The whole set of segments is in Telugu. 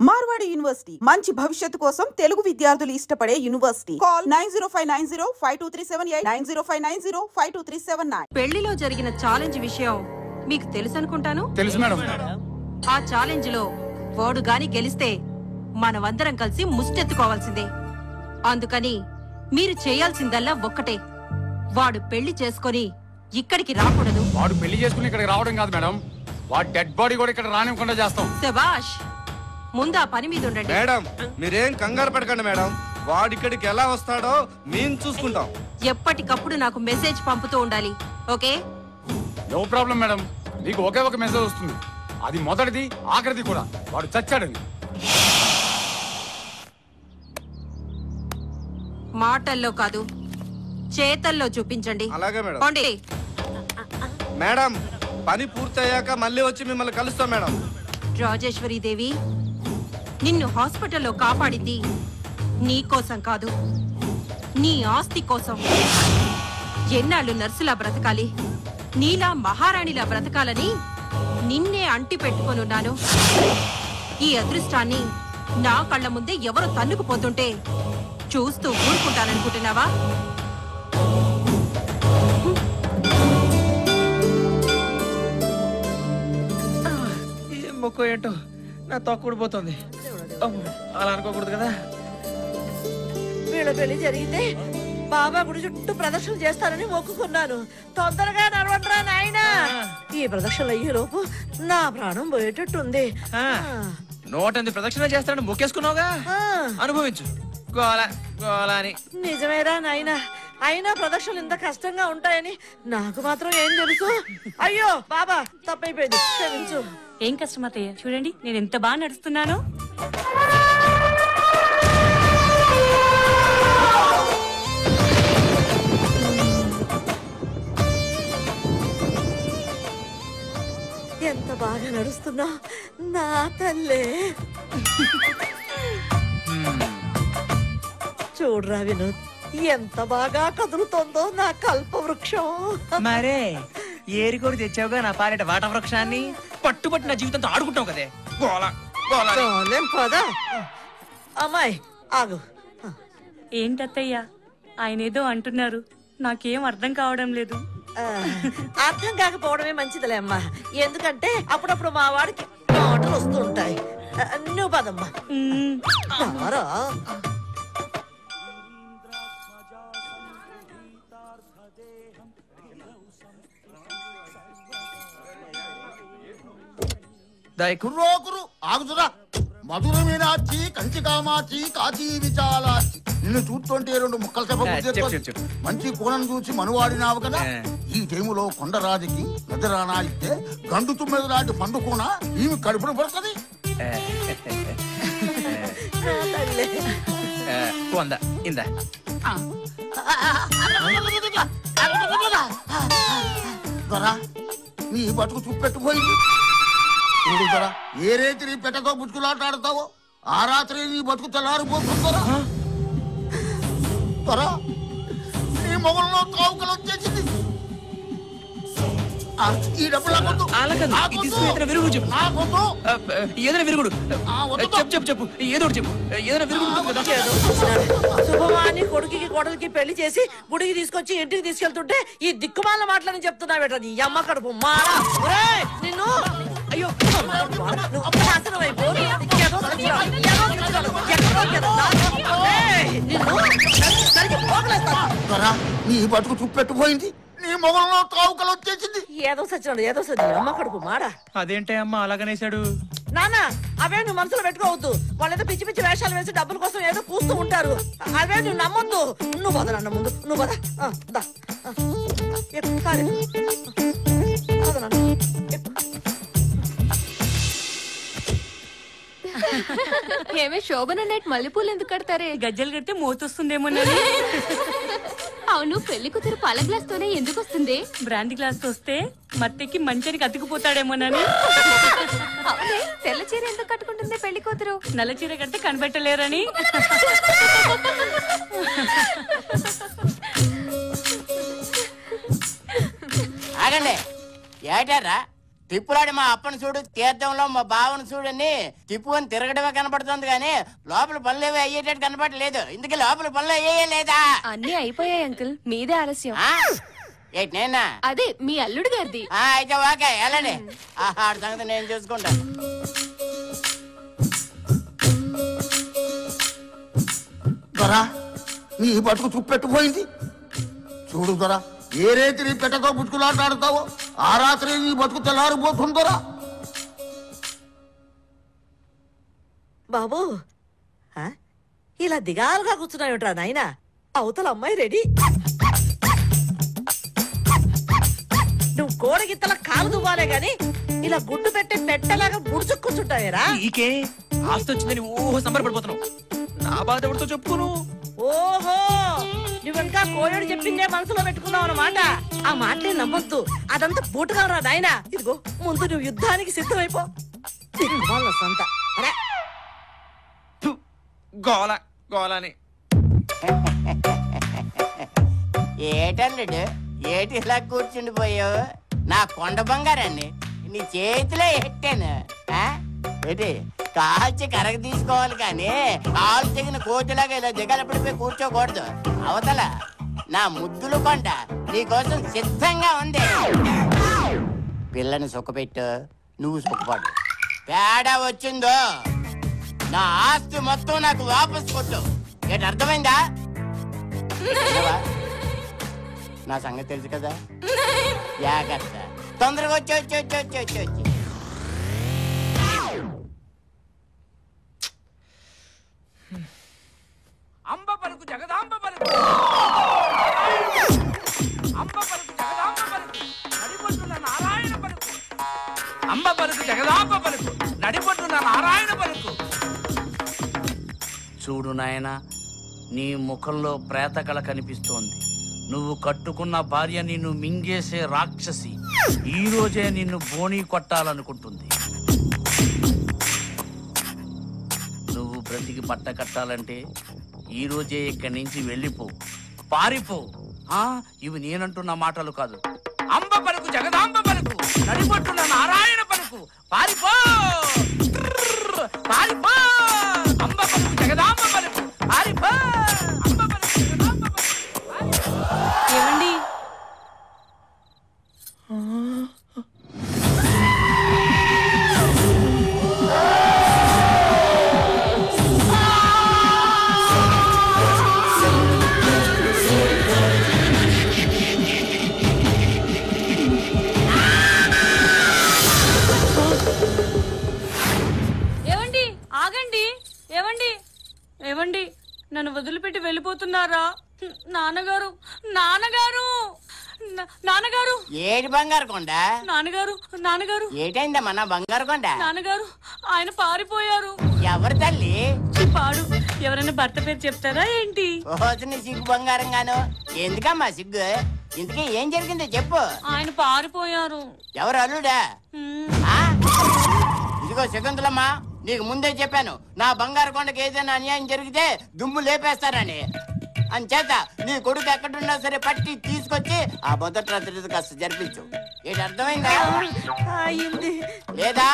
మార్వాడి యూనివర్సిటీ మంచి భవిష్యత్తు కోసం తెలుగు విద్యార్థులు ఇష్టపడే యూనివర్సిటీ. కాల్ 9059052378 9059052379. పెళ్లిలో జరిగిన ఛాలెంజ్ విషయం మీకు తెలుసు అనుకుంటాను. తెలుసు మేడం. ఆ ఛాలెంజ్ లో వాడు గాని గెలిస్తే మనమందరం కలిసి ముష్టెత్తుకోవాల్సిందే. అందుకని మీరు చేయాల్సిందల్లా ఒక్కటే, వాడు పెళ్లి చేసుకొని ఇక్కడికి రాకూడదు. వాడు పెళ్లి చేసుకుని ఇక్కడికి రావడం కాదు మేడం, వాడు డెడ్ బాడీ కూడా ఇక్కడ రానివ్వకుండా చేస్తాం. శభాష్, ముందు ఆ పని మీద ఉండండి. మేడం మీరేం కంగారు పడకండి మేడం, వాడు ఇక్కడికి ఎలా వస్తాడో మేము చూసుకుంటాం. ఎప్పటికప్పుడు నాకు మెసేజ్ పంపుతూ ఉండాలి, ఓకే? నో ప్రాబ్లం మేడం, మీకు ఒకే ఒక మెసేజ్ వస్తుంది, అది మొదటిది ఆఖరిది కూడా. వాడు చచ్చాడని. మాటల్లో కాదు చేతల్లో చూపించండి. అలాగే మేడం. పోండి. మేడం పని పూర్తయ్యాక మళ్ళీ వచ్చి మిమ్మల్ని కలుస్తాం మేడం. రాజేశ్వరి దేవి, నిన్ను హాస్పిటల్లో కాపాడింది నీ కోసం కాదు, నీ ఆస్తి కోసం. ఎన్నాళ్ళు నర్సులా బ్రతకాలి, నీలా మహారాణిలా బ్రతకాలని నిన్నే అంటి పెట్టుకొనున్నాను. ఈ అదృష్టాన్ని నా కళ్ళ ముందే ఎవరు తన్నుకుపోతుంటే చూస్తూ ఊరుకుంటాననుకుంటున్నావా? మొక్క ఏంటో నా తొక్కుడిపోతుంది. అలా అనుకోకూడదు కదా. వీళ్ళ పెళ్లి జరిగితే బాబా గుడి చుట్టూ ప్రదర్శన చేస్తానని మొక్కుకున్నాను. తొందరగా నడవండిరా నాయనా. ఈ ప్రదర్శనలు అయ్యే లోపు నా ప్రాణం పోయేటట్టుంది. 108 ప్రదక్షిణ చేస్తానని మొక్కేసుకున్నావుగా, అనుభవించు. గోల గోల అని. నిజమేరా నాయనా, అయినా ప్రదర్శనలు ఇంత కష్టంగా ఉంటాయని నాకు మాత్రం ఏం తెలుసు. అయ్యో బాబా, తప్పైపోయింది, క్షమించు. ఏం కష్టం అత్తయ్య, చూడండి నేను ఎంత బాగా నడుస్తున్నానో. ఎంత బాగా నడుస్తున్నా నా తల్లే. చూడరా వినోద్, ఎంత బాగా కదులుతోందో నా కల్ప వృక్షం. మరే ఏరికోరి తెచ్చావుగా నా పాలిట వాట వృక్షాన్ని. పట్టుబట్టి నా జీవితంతో ఆడుకుంటావు కదే. గోల గోల. పదా అమ్మాయి ఆగు. ఏంటత్తయ్య ఆయన ఏదో అంటున్నారు, నాకేం అర్థం కావడం లేదు. అర్థం కాకపోవడమే మంచిదిలే అమ్మా, ఎందుకంటే అప్పుడప్పుడు మా వాడికి మాటలు వస్తూ ఉంటాయి. నువ్వు పదమ్మా. ఆగుతురా. మధుర మీనాచి, కంచి కామాచి, కాచి విచాలాచి. నిన్ను చూస్తుంటే 2 ముక్కలు చెప్ప. మంచి కూనను చూసి మనువాడినావు కదా. ఈ టైములో కొండరాజుకి నిద్రానా ఇస్తే గండు తుమ్మెద లాంటి పండు కూన ఈమె కడుపున పడుతుంది. నీ బతుకు చూపెట్టుపోయింది. ఏ రేతి నీ పెట్టతో బుచ్చుకులాటాడతావో ఆ రాత్రి నీ బతుకు తెల్లారిపోతుందరా. త్వర నీ మొగల్లో కావుకలు వచ్చేసింది. ఈ డబ్బులు శుభమాని కొడుకుకి కోడలికి పెళ్లి చేసి గుడికి తీసుకొచ్చి ఇంటికి తీసుకెళ్తుంటే ఈ దిక్కుమాల మాటలని చెప్తున్నా బేట. నీ అమ్మ కడుపు మారా నిన్ను. అయ్యో నీ బతుకు చూపెట్టుపోయింది. నీ మొగల్లో కావుకలు వచ్చేసింది. ఏదో సచ్చినాడు, ఏదో సచ్చి అమ్మ కడుపు మాడా. అదేంటే అమ్మ అలాగనేసాడు. నానా అవే నువ్వు మనసులో పెట్టుకోవద్దు. వాళ్ళేదో పిచ్చి పిచ్చి వేషాలు వేసి డబ్బుల కోసం ఏదో కూస్తూ ఉంటారు. అవే నువ్వు నమ్మొద్దు. నువ్వు పద నాన్న, ముందు నువ్వు పద. ఏమే శోభన నైట్ మల్లెపూలు ఎందుకు కడతారే? గజ్జలు కడితే మోతొస్తుందేమో. అవును, పెళ్లి కూతురు పాల గ్లాస్ తోనే ఎందుకు వస్తుంది? బ్రాండీ గ్లాస్ తో వస్తే మత్తెక్కి మంచానికి అతుకుపోతాడేమోనని. అవునే, తెల్ల చీర ఎందుకు కట్టుకుంటుంది పెళ్లి కూతురు? నల్ల చీర కడితే కనిపెట్టలేరని. ఆగండి, ఏటారా తిప్పులాడి మా అప్పని చూడు, తీర్థంలో మా బావను చూడని తిప్పుకొని తిరగడమే కనపడుతుంది కానీ లోపల పనులు ఏవి అయ్యేటట్టు కనపడలేదు. ఇందుకే లోపల పనులు అయ్యే లేదా? అన్ని అయిపోయాయి అంకుల్, మీదే ఆలస్యం. ఏంటి నేనా? అదే మీ అల్లుడు గారిది. అయితే ఓకే వెళ్ళండి. ఆడి సంగతి నేను చూసుకుంటాను. దొరా నీ బతుకు చుప్పెట్టుపోయింది చూడు దొరా. ఏ రేతి నీ పెట్టతో బుచ్చుకులాటాడుతావో ఆ రాత్రి నీ బతుకు తెల్లారిపోతుందోరా. బాబు ఇలా దిగాలుగా కూర్చున్నావుట్రా నాయనా. అవతల అమ్మాయి రెడీ. నువ్వు కోడగిత్తల కాలు దువ్వాలే గాని ఇలా గుడ్డు పెట్టే పెట్టలాగా బుడుచు కూర్చుంటావేరా. నీకే ఆస్తి వచ్చిందని ఓహో సంబరపడిపోతున్నావు. నా బాధ ఎవరితో చెప్పుకోను. ఓహో నువ్వింకా కోయడు చెప్పిందే మనసులో పెట్టుకున్నావు అన్నమాట. ఆ మాటలే నమ్మొద్దు, అదంతా బూటగా రా నాయనా. ఇదిగో ముందు నువ్వు యుద్ధానికి సిద్ధమైపో. సంత గోల గోలని ఏటల్లుడు ఏటి ఇలా కూర్చుండిపోయావు? నా కొండ బంగారాన్ని నీ చేతిలో ఎట్టాను. ఏంటి కాల్చి కరగ తీసుకోవాలి కానీ కాలు తెగిన కోతిలాగా ఇలా దిగలపడిపోయి కూర్చోకూడదు. అవతల నా ముద్దులు కొండ నీకోసం సిద్ధంగా ఉంది. పిల్లని సుఖపెట్టు, నువ్వు సుఖపడు. తేడా వచ్చిందో నా ఆస్తి మొత్తం నాకు వాపస్ కొట్టు. ఏంటి అర్థమైందా? నా సంగతి తెలుసు కదా. జాగ్రత్త, తొందరగా వచ్చి వచ్చి వచ్చి వచ్చి వచ్చి వచ్చి అంబ పలుకు జగదాంబ పలుకు, అంబ పలుకు జగదాంబ పలుకు, నడిపొట్టున నారాయణ పలుకు. అంబ పలుకు జగదాంబ పలుకు, నడిపొట్టున నారాయణ పలుకు. చూడు నాయనా, నీ ముఖంలో ప్రేతకళ కనిపిస్తోంది. నువ్వు కట్టుకున్న భార్య నిన్ను మింగేసే రాక్షసి ఈ రోజే నిన్ను బోణీ కొట్టాలనుకుంటుంది. నువ్వు బ్రతికి బట్ట కట్టాలంటే ఈ రోజే ఇక్కడి నుంచి వెళ్ళిపో, పారిపో. ఇవి నేనంటున్న మాటలు కాదు. అంబ పలుకు జగదాంబ పలుకు, నడిపొట్టున నారాయణ పలుకు, పారిపో పారిపో. అంబ పలుకు జగదాంబ పలుకు, పారిపో. అంబ పలుకు జగదాంబ పలుకు. ఏమండి ఏమండి ఆగండి. ఏమండి ఏమండి నన్ను వదిలిపెట్టి వెళ్ళిపోతున్నారా? నాన్నగారు నాన్నగారు నాన్నగారు. ఏడు బంగారు కొండ? నాన్నగారు నాన్నగారు. ఏటైందమ్మా నా బంగారు కొండ? నాన్నగారు ఆయన పారిపోయారు. ఎవరు తల్లి? పాడు. ఎవరైనా భర్త పేరు చెప్తారా ఏంటి? ఓ సిగ్గు బంగారం గాను. ఎందుకమ్మా సిగ్గు? ఇంతకీ ఏం జరిగిందో చెప్పు. ఆయన పారిపోయారు. ఎవరు అల్లుడా? ఇదిగో శకుంతలమ్మా, నీకు ముందే చెప్పాను నా బంగారు కొండకి ఏదైనా అన్యాయం జరిగితే దుమ్ము లేపేస్తానని. అంచేత నీ కొడుకు ఎక్కడున్నా సరే పట్టి తీసుకొచ్చి ఆ మొదటి రాత్రి కాస్త జరిపించు. ఏంటి అర్థమైందా? లేదా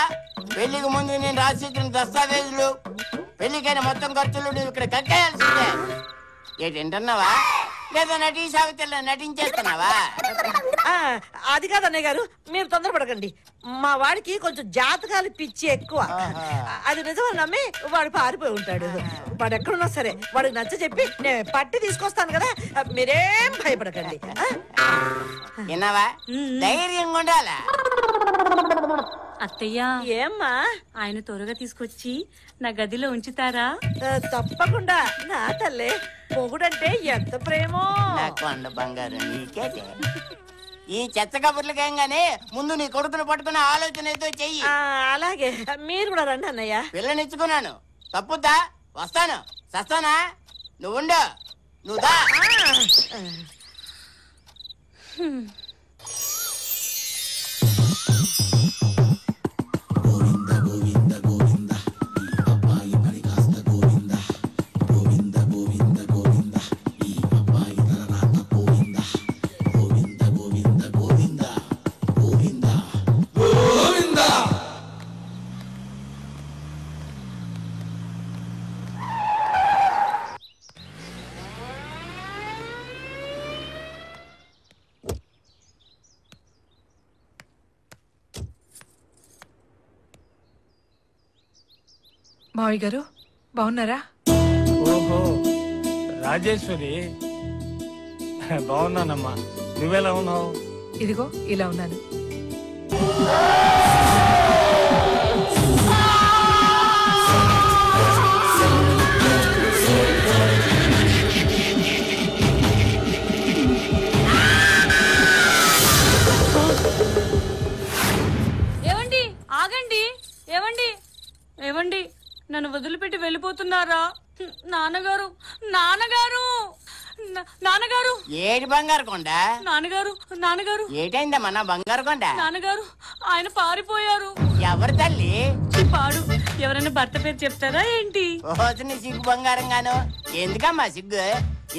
పెళ్లికి ముందు నేను రాసిచ్చిన దస్తావేజులు, పెళ్లికైన మొత్తం ఖర్చులు నువ్వు ఇక్కడ కట్టేయాల్సిందే. ఏంటి వింటున్నావా? లేదా నటీ సావిత్రిలో నటించేస్తున్నావా? అది కాదన్నయ్య గారు, మీరు తొందరపడకండి. మా వాడికి కొంచెం జాతకాలు పిచ్చి ఎక్కువ. అది నిజమని నమ్మి వాడు పారిపోయి ఉంటాడు. వాడు ఎక్కడున్నా సరే వాడికి నచ్చ చెప్పి నేను పట్టి తీసుకొస్తాను కదా, మీరేం భయపడకండి. విన్నావా? ధైర్యంగా ఉండాలా? అత్తయ్య ఏమ్మా, ఆయన త్వరగా తీసుకొచ్చి నా గదిలో ఉంచుతారా? తప్పకుండా నా తల్లే. మొగుడంటే ఎంత ప్రేమో. నా కొండ బంగారు నీకేటే. ఈ చెత్త కబుర్లకేం గానీ ముందు నీ కొడుకును పట్టుకున్న ఆలోచన ఏదో చెయ్యి. అలాగే, మీరు కూడా రండి అన్నయ్య. పిల్లనిచ్చుకున్నాను, తప్పుద్దా? వస్తాను, సస్తానా? నువ్వుండు, నువ్వు దా. గోవింద మావయ్య గారు బాగున్నారా? ఓహో రాజేశ్వరి, బాగున్నానమ్మా. నువ్వెలా ఉన్నావు? ఇదిగో ఇలా ఉన్నాను. ఏవండి ఆగండి, ఏవండి ఏవండి నన్ను వదిలిపెట్టి వెళ్ళిపోతున్నారా? నాన్నగారు నాన్నగారు నాన్నగారు. ఏడు బంగారు కొండ? నాన్నగారు నాన్నగారు. ఏటైందమ్మా నా బంగారు కొండ? నాన్నగారు ఆయన పారిపోయారు. ఎవరు తల్లి? పాడు. ఎవరైనా భర్త పేరు చెప్తారా ఏంటి? ఓని సిగ్గు బంగారం గాను. ఎందుకమ్మా సిగ్గు?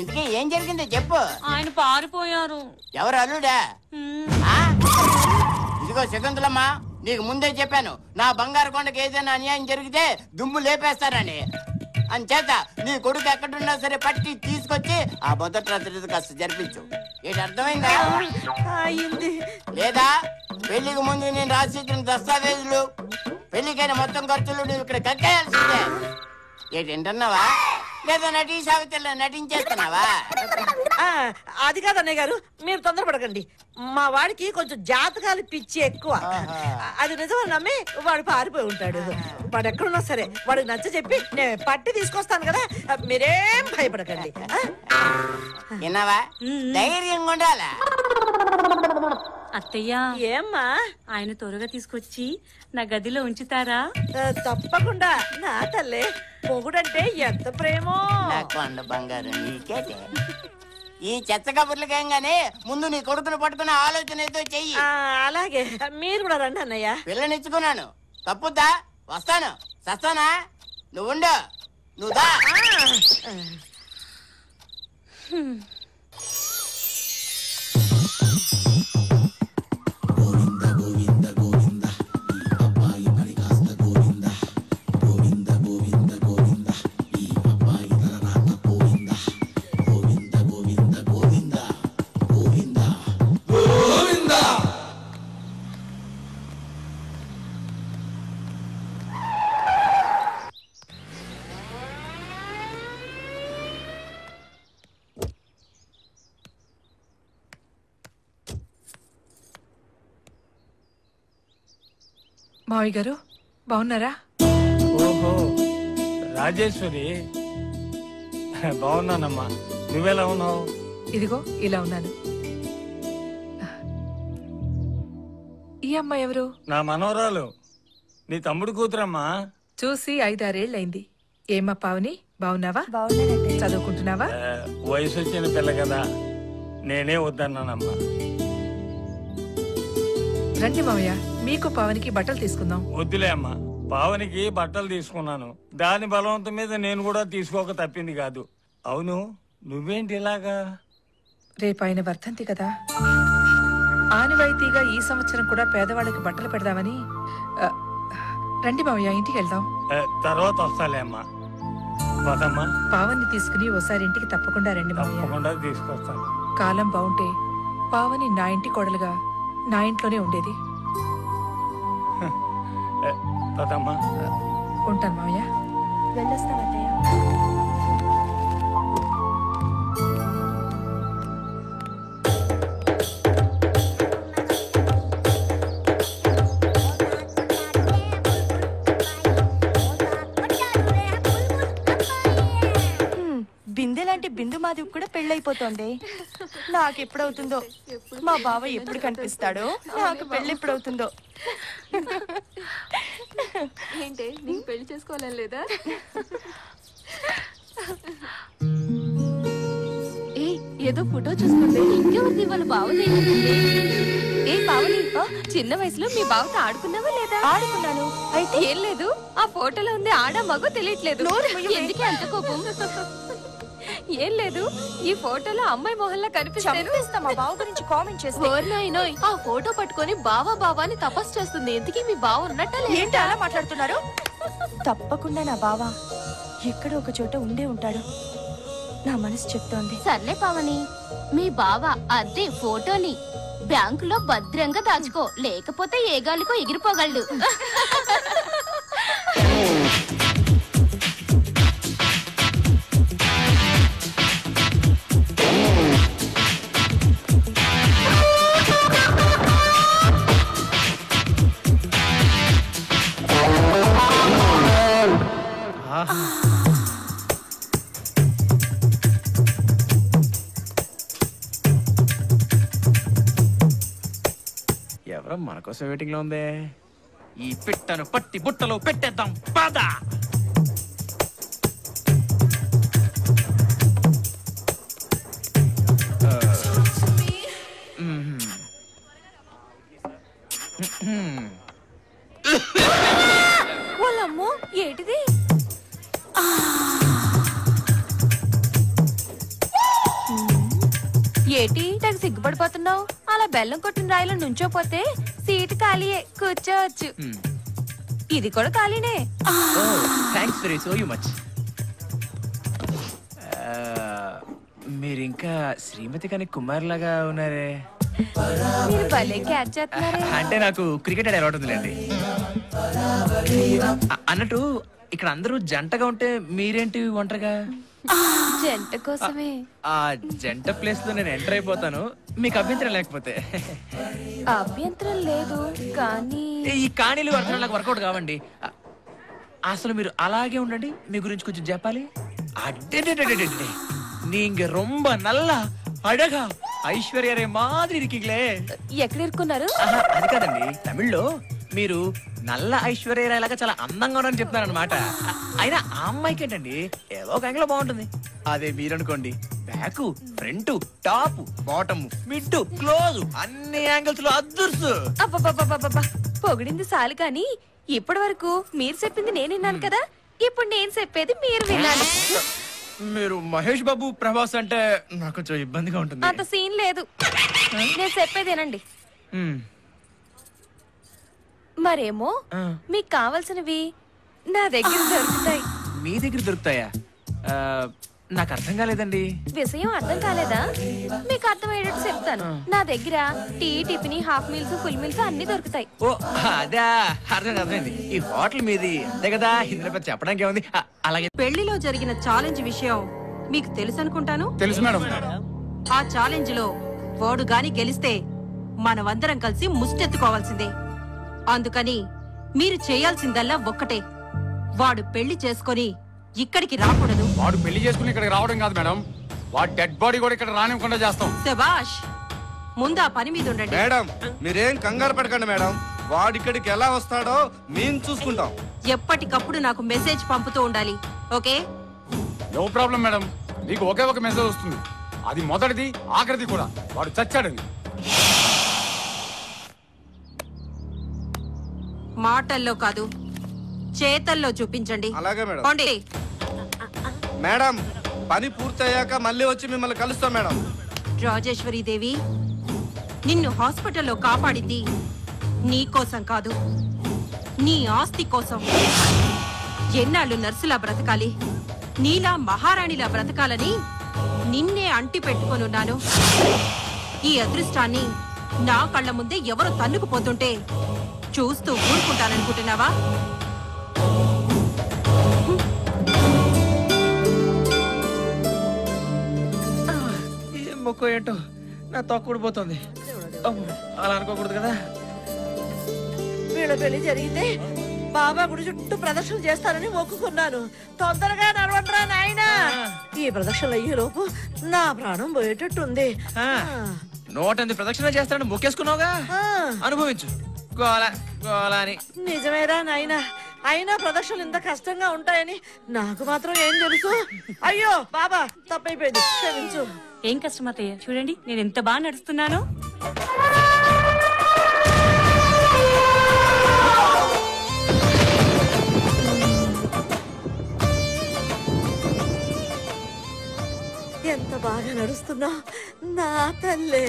ఇంతకీ ఏం జరిగిందో చెప్పు. ఆయన పారిపోయారు. ఎవరు అల్లుడా? ఇదిగో శకుంతలమ్మా, నీకు ముందే చెప్పాను నా బంగారు కొండకి ఏదైనా అన్యాయం జరిగితే దుమ్ము లేపేస్తానని. అంచేత నీ కొడుకు ఎక్కడున్నా సరే పట్టి తీసుకొచ్చి ఆ మొదటి రాత్రి కాస్త జరిపించు. ఏంటి అర్థమైందా? లేదా పెళ్లికి ముందు నేను రాసి ఇచ్చిన దస్తావేజులు, పెళ్లికైన మొత్తం ఖర్చులు నువ్వు ఇక్కడ కక్కేయాల్సిందే. ఏంటి వింటున్నావా? లేదా నటీ సావిత్రిలో నటించేస్తున్నావా? అది కాదు అన్నయ్య గారు, మీరు తొందరపడకండి. మా వాడికి కొంచెం జాతకాలు పిచ్చి ఎక్కువ. అది నిజమని నమ్మి వాడు పారిపోయి ఉంటాడు. వాడు ఎక్కడున్నా సరే వాడికి నచ్చ చెప్పి నేను పట్టి తీసుకొస్తాను కదా, మీరేం భయపడకండి. విన్నావా? ధైర్యంగా ఉండాలా? అత్తయ్య ఏమ్మా, ఆయన త్వరగా తీసుకొచ్చి నా గదిలో ఉంచుతారా? తప్పకుండా నా తల్లే. మొగుడంటే ఎంత ప్రేమో. నా కొండ బంగారు నీకేటే. ఈ చెత్త కబుర్లకేంగానే ముందు నీ కొడుకును పట్టుకున్న ఆలోచన ఏదో చెయ్యి. అలాగే మీరు కూడా రండి అన్నయ్య. పిల్లనిచ్చుకున్నాను తప్పుద్దా? వస్తాను. సస్తానా? నువ్వుండు. నువ్వు దా. మావయ్య గారు బాగున్నారా? ఓహో రాజేశ్వరి, బాగున్నానమ్మా. నువ్వెలా ఉన్నావు? ఇదిగో ఇలా ఉన్నాను. ఈ అమ్మాయి ఎవరు? నా మనవరాలు, నీ తమ్ముడు కూతురమ్మా. చూసి 5-6 ఏళ్ళైంది. ఏమ్మా పావని, బాగున్నావా? చదువుకుంటున్నావా? వయసు వచ్చిన పిల్ల కదా, నేనే వద్దన్నానమ్మా. రండి మావయ్య, మీకు పావనికి బట్టలు తీసుకుందాం. వద్దులే అమ్మా, పావనికి బట్టలు తీసుకున్నాను. దాని బలవంతం మీద నేను కూడా తీసుకోక తప్పింది కాదు. అవును, నువ్వేంటి ఇలాగా? రేపు ఆయన వర్ధంతి కదా, ఆనవాయితీగా ఈ సంవత్సరం కూడా పేదవాళ్ళకి బట్టలు పెడదామని. రండి మావయ్య, ఇంటికి వెళ్దాం. తర్వాత వస్తాలే అమ్మా. వదమ్మా. పావన్ని తీసుకుని ఓసారి ఇంటికి తప్పకుండా రండి మావయ్య. తప్పకుండా తీసుకొస్తాను. కాలం బాగుంటే పావని నా ఇంటి కోడలుగా నా ఇంట్లోనే ఉండేది. వదమ్మా. ఉంటాను మావయ్య. వెళ్ళొస్తామయ్య. బిందెలాంటి బిందు మాధవి కూడా పెళ్ళైపోతోంది. నాకు ఎప్పుడవుతుందో, మా బావ ఎప్పుడు కనిపిస్తాడో, నాకు పెళ్ళి ఎప్పుడవుతుందో. ఏంటే నీకు పెళ్లి చేసుకోవాలని లేదా? ఏ ఏదో ఫోటో చూసుకుంటే ఇంకెవరిది? వాళ్ళ బావది. ఏ పావని, చిన్న వయసులో మీ బావతో ఆడుకున్నావా లేదా? ఆడుకున్నాను. అయితే ఏం లేదు, ఆ ఫోటోలో ఉంది ఆడా మగో తెలియట్లేదు. ఎందుకే అంత కోపం? ఏం లేదు, ఈ ఫోటోలో అమ్మాయి మొహల్లా కనిపిస్తాను. మా బావ గురించి కామెంట్ చేస్తే ఆ ఫోటో పట్టుకొని బావా బావా అని తపస్సు చేస్తుంది. ఎందుకు మీ బావ ఉన్నట్ట? ఏంటి అలా మాట్లాడుతున్నారు? తప్పకుండా నా బావ ఎక్కడో ఒక చోట ఉండే ఉంటాడు, నా మనసు చెప్తోంది. సర్లే పావని, మీ బావ అదే ఫోటోని బ్యాంకులో భద్రంగా దాచుకో, లేకపోతే ఏ గాలికో ఎగిరిపోగలడు. ఎవరో మన కోసం వెయిటింగ్ లో ఉందే. ఈ పిట్టను పట్టి బుట్టలో పెట్టేద్దాం పద. వాళ్ళమ్మో ఏంటిది? ఏటి తెగ సిగ్గుపడిపోతున్నావు? అలా బెల్లం కొట్టిన రాయిలో నుంచోపోతే సీటు ఖాళీయే, కూర్చోవచ్చు. ఇది కూడా ఖాళీనే. Thanks very so much. మీరు ఇంకా శ్రీమతి కానీ కుమార్ లాగా ఉన్నారే. మీరు భలే క్యాచ్ చేస్తున్నారే. అంటే నాకు క్రికెట్ ఆడే అలవాటు ఉందిలేండి. అన్నట్టు ఇక్కడ అందరూ జంటగా ఉంటే మీరేంటి ఒంటరిగా? జంట కోసమే. ఆ జంట ప్లేస్ లో నేను ఎంటర్ అయిపోతాను, మీకు అభ్యంతరం లేకపోతే. అభ్యంతరం లేదు కానీ ఈ కాణీలు అర్థం నాకు వర్కౌట్ కావండి. అసలు మీరు అలాగే ఉండండి, మీ గురించి కొంచెం చెప్పాలి. అడ్డే நீங்க ரொம்ப நல்லா అడగా ఐశ్వర్యరే మాదిరి ఇరికిలే. ఎక్కడ ఇరుక్కున్నారు? అది కాదండి, తమిళ్లో మీరు నల్ల ఐశ్వర్యరాయలాగా చాలా అందంగా ఉన్నారని చెప్తున్నారనమాట. అయినా ఆ అమ్మాయికి ఏంటండి ఏదో ఒక యాంగిల్ బాగుంటుంది. అదే మీరనుకోండి, back front top bottom mid close అన్ని యాంగిల్స్ లో అదృర్సు. అబ్బబ్బబ్బబ్బబ్బా, పొగిడింది చాలు కానీ ఇప్పటి వరకు మీరు చెప్పింది నేను విన్నాను కదా, ఇప్పుడు నేను చెప్పేది మీరు వినాలి. మీరు మహేష్ బాబు ప్రభాస్ అంటే నాకు కొంచెం ఇబ్బందిగా ఉంటుంది. అంత సీన్ లేదు, నేను చెప్పేదేనండి. మరేమో మీకు కావాల్సినవి నా దగ్గర దొరుకుతాయి. మీ దగ్గర దొరుకుతాయా? నాకు అర్థం కాలేదండి. విషయం అర్థం కాలేదా? మీకు అర్థమయ్యేటట్టు చెప్తాను. నా దగ్గర tea, tiffin, half meals, full meals అన్ని దొరుకుతాయి. ఓ అదా, అర్థమైంది. ఈ హోటల్ మీది అదే కదా, ఇందులో పెద్ద చెప్పడానికి ఏముంది. అలాగే పెళ్లిలో జరిగిన ఛాలెంజ్ విషయం మీకు తెలుసు అనుకుంటాను. తెలుసు మేడం. ఆ ఛాలెంజ్ లో వాడు గాని గెలిస్తే మనమందరం కలిసి ముష్టెత్తుకోవాల్సిందే. అందుకని మీరు చేయాల్సిందల్లా ఒక్కటే, వాడు పెళ్లి చేసుకొని ఇక్కడికి రాకూడదు. వాడు పెళ్లి చేసుకుని ఇక్కడికి రావడం కాదు మేడం, వాడు డెడ్ బాడీ కూడా ఇక్కడ రానివ్వకుండా చేస్తాం. శభాష్, ముందు ఆ పని మీద ఉండండి. మేడం మీరేం కంగారు పడకండి మేడం, వాడు ఇక్కడికి ఎలా వస్తాడో మేము చూసుకుంటాం. ఎప్పటికప్పుడు నాకు మెసేజ్ పంపుతూ ఉండాలి, ఓకే? నో ప్రాబ్లం మేడం, మీకు ఒకే ఒక మెసేజ్ వస్తుంది, అది మొదటిది ఆఖరిది కూడా. వాడు చచ్చాడని. మాటల్లో కాదు చేతల్లో చూపించండి. అలాగే మేడం. పోండి. మేడం పని పూర్తయ్యాక మళ్ళీ వచ్చి మిమ్మల్ని కలుస్తాం మేడం. రాజేశ్వరి దేవి, నిన్ను హాస్పిటల్లో కాపాడింది నీ కోసం కాదు, నీ ఆస్తి కోసం. ఎన్నాళ్ళు నర్సులా బ్రతకాలి, నీలా మహారాణిలా బ్రతకాలని నిన్నే అంటి పెట్టుకొనున్నాను. ఈ అదృష్టాన్ని నా కళ్ళ ముందే ఎవరు తన్నుకుపోతుంటే చూస్తూ ఊరుకుంటాననుకుంటున్నావా? ఏం మొక్క ఏంటో నా తొక్కుడిపోతుంది. అలా అనుకోకూడదు కదా. వీళ్ళ పెళ్లి జరిగితే బాబా గుడి చుట్టూ ప్రదర్శన చేస్తానని మొక్కుకున్నాను. తొందరగా నడవండ్రా నాయనా. ఈ ప్రదర్శనలు అయ్యే లోపు నా ప్రాణం పోయేటట్టుంది. 108 ప్రదక్షిణ చేస్తానని మొక్కేసుకున్నావుగా, అనుభవించు. గోలా గోలా అని. నిజమేరా నాయనా, అయినా ప్రదర్శనలు ఇంత కష్టంగా ఉంటాయని నాకు మాత్రం ఏం తెలుసు. అయ్యో బాబా, తప్పైపోయింది, క్షమించు. ఏం కష్టం అత్తయ్య, చూడండి నేను ఎంత బాగా నడుస్తున్నానో. ఎంత బాగా నడుస్తున్నా నా తల్లే.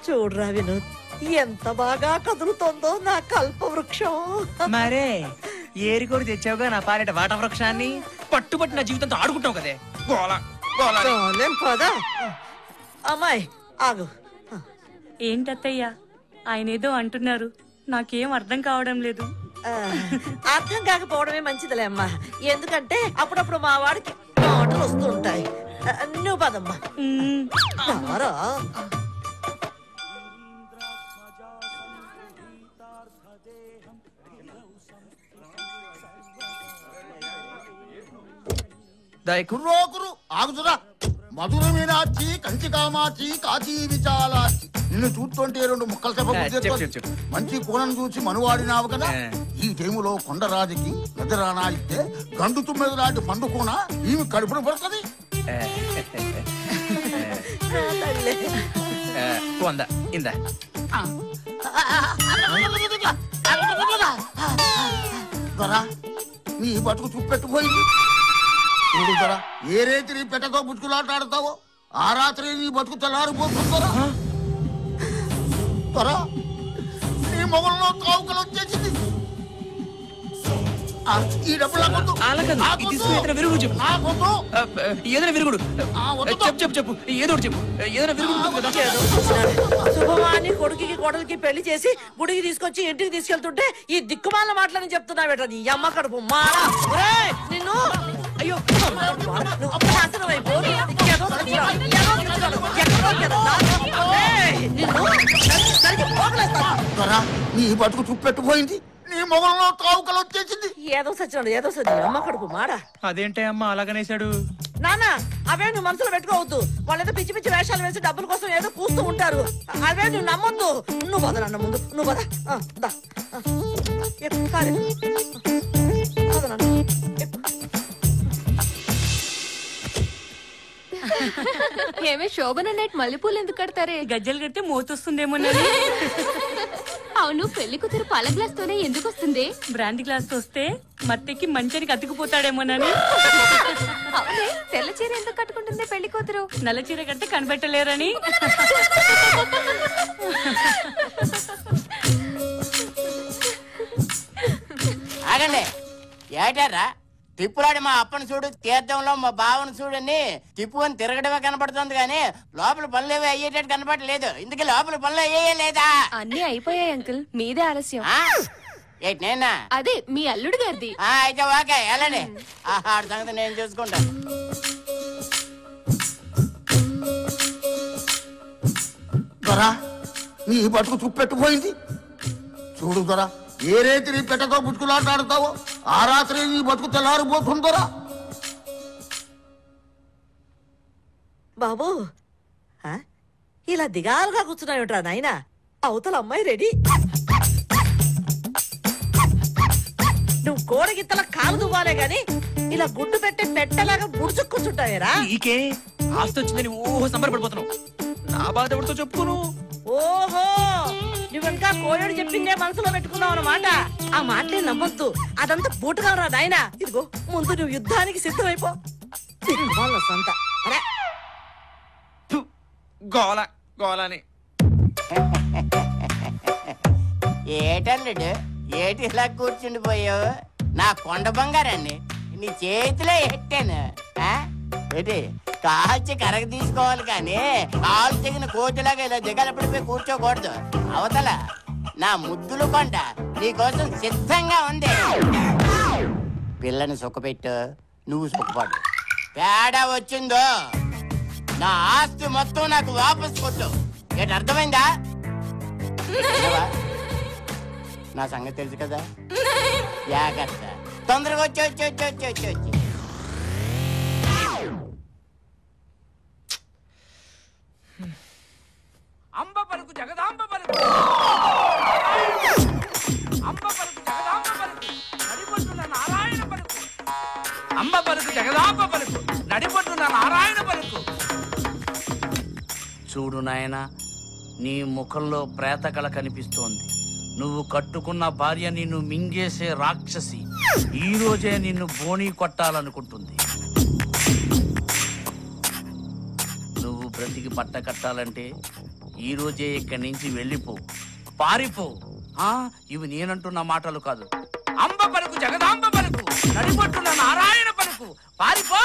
చూడరా వినోద్, ఎంత బాగా కదులుతోందో నా కల్పవృక్షం. మరే ఏరికోరి తెచ్చావుగా నా పాలిట వాట వృక్షాన్ని. పట్టుబట్టి నా జీవితంతో ఆడుకుంటావు కదే. గోలా గోలా. పదా అమ్మాయి ఆగు. ఏంటత్తయ్య ఆయన ఏదో అంటున్నారు, నాకేం అర్థం కావడం లేదు. అర్థం కాకపోవడమే మంచిదిలే అమ్మా, ఎందుకంటే అప్పుడప్పుడు మా వాడికి మాటలు వస్తుంటాయి. నువ్వు పదమ్మా. కుర్రోకురు ఆగుతురా మధుర మీనాచి కంచి కామాచి కాచి విచాలాచి నిన్ను చూస్తుంటే రెండు ముక్కలు చెప్ప మంచి కోణం చూసి మనువాడినావు కదా ఈ టైములో కొండరాజుకి నిద్రానా ఇస్తే గండు తుమ్మెద లాంటి పండు కూన ఈమె కడుపును పడుతుంది. నీ బతుకు చూపెట్టుపోయింది. ఏ రేతి నీ పెట్టతో బుచ్చుకులాటాడతావో ఆ రాత్రి నీ బతుకు తెల్లారిపోతుందరా. నీ మొగల్లో కావుకలు వచ్చేసింది. ఈ డబ్బులు శుభమాని కొడుకుకి కోడలికి పెళ్లి చేసి గుడికి తీసుకొచ్చి ఇంటికి తీసుకెళ్తుంటే ఈ దిక్కుమాల మాటలని చెప్తున్నావేట నీ అమ్మ కడుపు మారా. నిన్ను అయ్యో నీ బతుకు చూపెట్టుపోయింది. నీ మొగల్లో కావుకలు వచ్చేసింది. ఏదో సచ్చినాడు ఏదో సచ్చి అమ్మ కడుపు మారా. అదేంటే అమ్మ అలాగనేసాడు? నాన్న అవే నువ్వు మనసులో పెట్టుకోవద్దు. వాళ్ళేదో పిచ్చి పిచ్చి వేషాలు వేసి డబ్బుల కోసం ఏదో పూస్తూ ఉంటారు. అవే నువ్వు నమ్మొద్దు. నువ్వు పద నాన్న ముందు నువ్వు పద. ఏమే శోభన నైట్ మల్లెపూలు ఎందుకు కడతారే? గజ్జలు కడితే మోతొస్తుందేమో. అవును పెళ్లి కూతురు పాల గ్లాస్ తోనే ఎందుకు వస్తుంది? బ్రాండీ గ్లాస్ తో వస్తే మత్తెక్కి మంచానికి అతుకుపోతాడేమోనని. అవునే తెల్ల చీర ఎందుకు కట్టుకుంటుంది పెళ్లి కూతురు? నల్ల చీర కడితే కనిపెట్టలేరని. ఆగండి ఏటారా తిప్పులాడి మా అప్పని చూడు తీర్థంలో మా బావను చూడని తిప్పుకొని తిరగడమే కనపడుతుంది కానీ లోపల పనులు ఏవి అయ్యేటట్టు కనపడలేదు. ఇందుకే లోపల పనులు అయ్యే లేదా? అన్ని అయిపోయాయి అంకుల్, మీదే ఆలస్యం. ఏంటి నేనా? అదే మీ అల్లుడు గారిది. అయితే ఓకే వెళ్ళండి. ఆడ సంగతి నేను చూసుకుంటాను. నీ బతుకు చూపెట్టుపోయింది. చూడు దొరా ఏ రేతి నీ పెట్టతో బుచ్చుకులాటాడతావో ఆ రాత్రి నీ బతుకు తెల్లారిపోతుందరా. బాబు ఇలా దిగాలుగా కూర్చున్నావుట్రా నాయనా. అవతల అమ్మాయి రెడీ. నువ్వు కోడగిత్తల కాలు దువ్వాలే గాని ఇలా గుడ్డు పెట్టే పెట్టలాగా ముడుచుకు కూర్చుంటావేరా. నీకే ఆస్తి వచ్చిందని ఓహో సంబరపడిపోతున్నావు. నా బాధ ఎవరితో చెప్పుకోను. ఓహో నువ్వు ఇంకా కోయడు చెప్పిందే మనసులో పెట్టుకున్నావు అన్నమాట. ఆ మాటలే నమ్మొద్దు. అదంతా బూటుగా నాయనా. ఇదిగో ముందు నువ్వు యుద్ధానికి సిద్ధమైపో. సంత గోల గోలని ఏటల్లుడు ఏటి ఇలా కూర్చుండిపోయావు? నా కొండ బంగారాన్ని నీ చేతిలో ఎట్టాను. ఏంటి కాల్చి కరగ తీసుకోవాలి కానీ కాలు తెగిన కోతిలాగా ఇలా దిగలపడిపోయి కూర్చోకూడదు. అవతల నా ముద్దులు కొండ నీకోసం సిద్ధంగా ఉంది. పిల్లని సుఖపెట్టు, నువ్వు సుఖపడు. తేడా వచ్చిందో నా ఆస్తి మొత్తం నాకు వాపస్ కొట్టు. ఏంటి అర్థమైందా? నా సంగతి తెలుసు కదా. జాగ్రత్త. తొందరగా వచ్చి వచ్చి వచ్చి వచ్చి వచ్చి వచ్చి అంబ పలుకు జగదాంబ పలుకు, అంబ పలుకు జగదాంబ పలుకు, నడిపొట్టున నారాయణ పలుకు. అంబ పలుకు జగదాంబ పలుకు, నడిపొట్టున నారాయణ పలుకు. చూడు నాయనా, నీ ముఖంలో ప్రేతకళ కనిపిస్తోంది. నువ్వు కట్టుకున్న భార్య నిన్ను మింగేసే రాక్షసి ఈ రోజే నిన్ను బోణీ కొట్టాలనుకుంటుంది. నువ్వు బ్రతికి బట్ట కట్టాలంటే ఈ రోజే ఇక్కడి నుంచి వెళ్ళిపో, పారిపో. ఇవి నేనంటున్న మాటలు కాదు. అంబ పలుకు జగదాంబ పలుకు, నడిపొట్టున నారాయణ పలుకు, పారిపో.